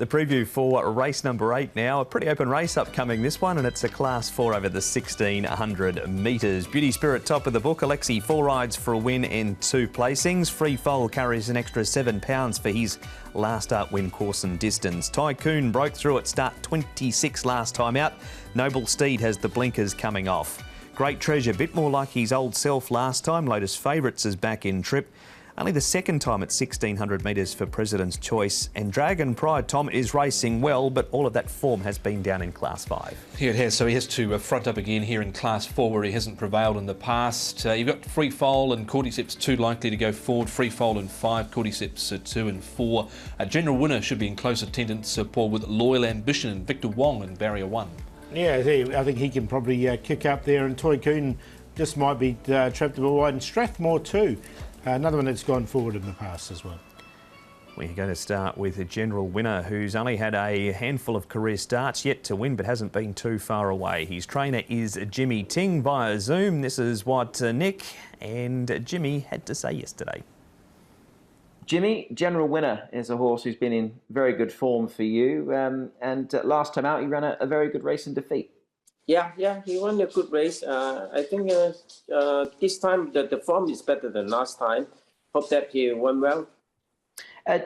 The preview for race number 8 now. A pretty open race upcoming this one, and it's a Class 4 over the 1600 metres. Beauty Spirit top of the book. Alexi 4 rides for a win and 2 placings. Free Foal carries an extra £7 for his last up win course and distance. Tycoon broke through at start 26 last time out. Noble Steed has the blinkers coming off. Great Treasure, bit more like his old self last time. Lotus Favourites is back in trip. Only the second time at 1600 metres for President's Choice. And Dragon Pride, Tom, is racing well, but all of that form has been down in Class 5. Yeah, it has. So he has to front up again here in Class 4 where he hasn't prevailed in the past. You've got Free Foal and Cordyceps 2 likely to go forward. Free Foal in 5, Cordyceps 2 and 4. General winner should be in close attendance, Paul, with Loyal Ambition and Victor Wong in Barrier 1. Yeah, I think he can probably kick up there, and Tycoon just might be trapped a bit wide, and Strathmore too. Another one that's gone forward in the past as well. We're going to start with a general winner who's only had a handful of career starts yet to win, but hasn't been too far away. His trainer is Jimmy Ting via Zoom. This is what Nick and Jimmy had to say yesterday. Jimmy, general winner is a horse who's been in very good form for you. And last time out, he ran a very good race in defeat. Yeah, he won a good race. I think this time the form is better than last time. Hope that he won well.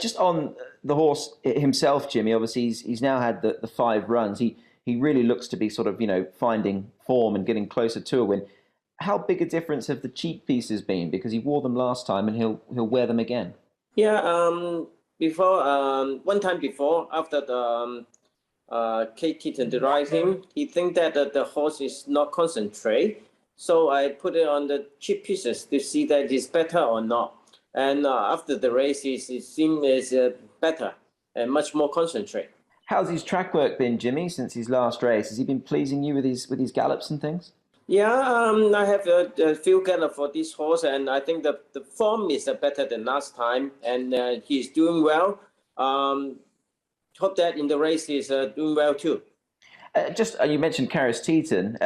Just on the horse himself, Jimmy, obviously he's now had the 5 runs. He really looks to be sort of, finding form and getting closer to a win. How big a difference have the cheek pieces been? Because he wore them last time and he'll wear them again. Yeah, one time before, after the Kate Kitten to ride him, he think that the horse is not concentrate. So I put it on the cheap pieces to see that it's better or not. And after the race, it seems is better and much more concentrate. How's his track work been, Jimmy, since his last race? Has he been pleasing you with his gallops and things? Yeah, I have a few gallop for this horse, and I think the form is better than last time, and he's doing well. Hope that in the race he's doing well too. You mentioned Karis Teaton.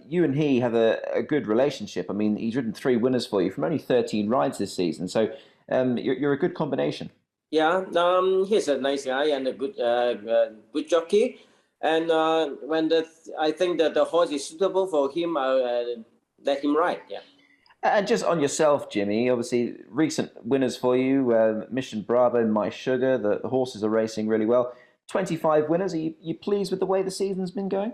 You and he have a good relationship. I mean, he's ridden 3 winners for you from only 13 rides this season, so you're a good combination. Yeah, he's a nice guy and a good jockey. And I think that the horse is suitable for him, I'll let him ride. Yeah. And just on yourself, Jimmy, obviously recent winners for you, Mission Bravo, My Sugar, the horses are racing really well. 25 winners, are you pleased with the way the season's been going?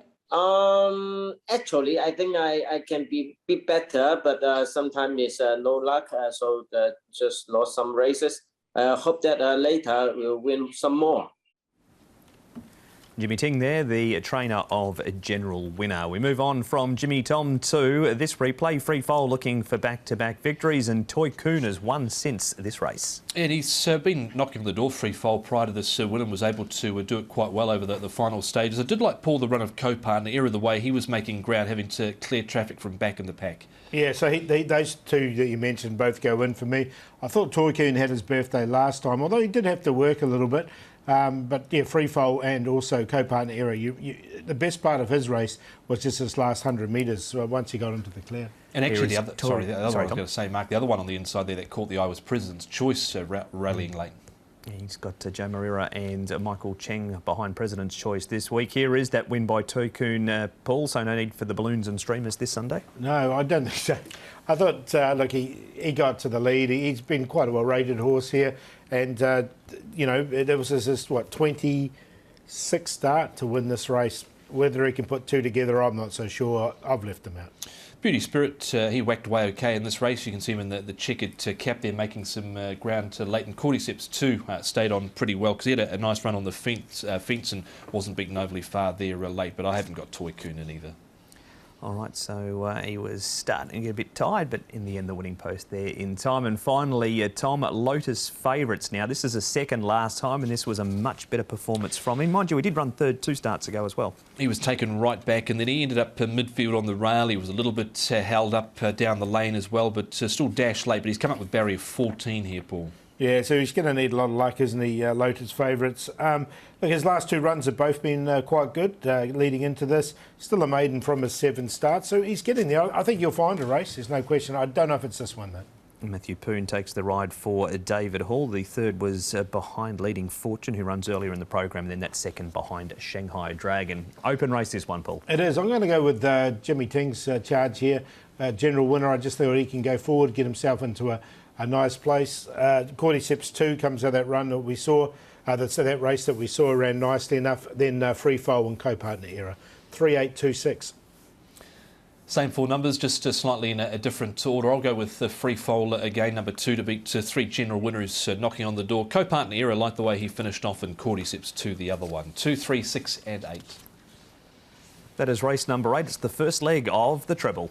Actually, I think I can be a bit better, but sometimes it's no luck, so just lost some races. Hope that later we'll win some more. Jimmy Ting there, the trainer of General Winner. We move on from Jimmy Tom to this replay. Free Foal looking for back-to-back victories, and Tycoon has won since this race. And he's been knocking on the door, Free Foal, prior to this win, and was able to do it quite well over the final stages. I did like Paul the run of Co-Partner, era the way he was making ground, having to clear traffic from back in the pack. Yeah, so those 2 that you mentioned both go in for me. I thought Tycoon had his birthday last time, although he did have to work a little bit. But yeah, Free Foal and also Co-Partner era. The best part of his race was just his last 100 metres once he got into the clear. And actually, the other one I was going to say, Mark, the other one on the inside there that caught the eye was President's Choice rallying late. Yeah, he's got Joe Moreira and Michael Cheng behind President's Choice this week. Here is that win by Tycoon, Paul, so no need for the balloons and streamers this Sunday? No, I don't think so. I thought, look, he got to the lead. He's been quite a well-rated horse here. And, there was his 26th start to win this race. Whether he can put 2 together, I'm not so sure. I've left him out. Beauty Spirit, he whacked away okay in this race. You can see him in the checkered cap there, making some ground to late. And Cordyceps 2 stayed on pretty well because he had a nice run on the fence and wasn't beaten overly far there late. But I haven't got Tycoon in either. All right, so he was starting to get a bit tired, but in the end, the winning post there in time. And finally, Tom, Lotus Favourites. Now, this is a second last time, and this was a much better performance from him. Mind you, he did run third 2 starts ago as well. He was taken right back, and then he ended up midfield on the rail. He was a little bit held up down the lane as well, but still dashed late. But he's come up with barrier 14 here, Paul. Yeah, so he's going to need a lot of luck, isn't he, Lotus Favourites? Look, his last 2 runs have both been quite good leading into this. Still a maiden from his 7 starts, so he's getting there. I think you'll find a race, there's no question. I don't know if it's this one, though. Matthew Poon takes the ride for David Hall. The third was behind Leading Fortune, who runs earlier in the program, and then that second behind Shanghai Dragon. Open race this one, Paul. It is. I'm going to go with Jimmy Ting's charge here. General winner. I just thought he can go forward, get himself into a nice place. Cordyceps 2 comes out of that run that we saw. That race that we saw ran nicely enough. Then Free Foal and Co-Partner Era. 3-8-2-6. Same four numbers, just slightly in a different order. I'll go with the Free Foal again, number 2 to beat 3 general winners knocking on the door. Co-Partner Era, like the way he finished off, and Cordyceps 2, the other one. 2, 3, 6 and 8. That is race number 8. It's the first leg of the treble.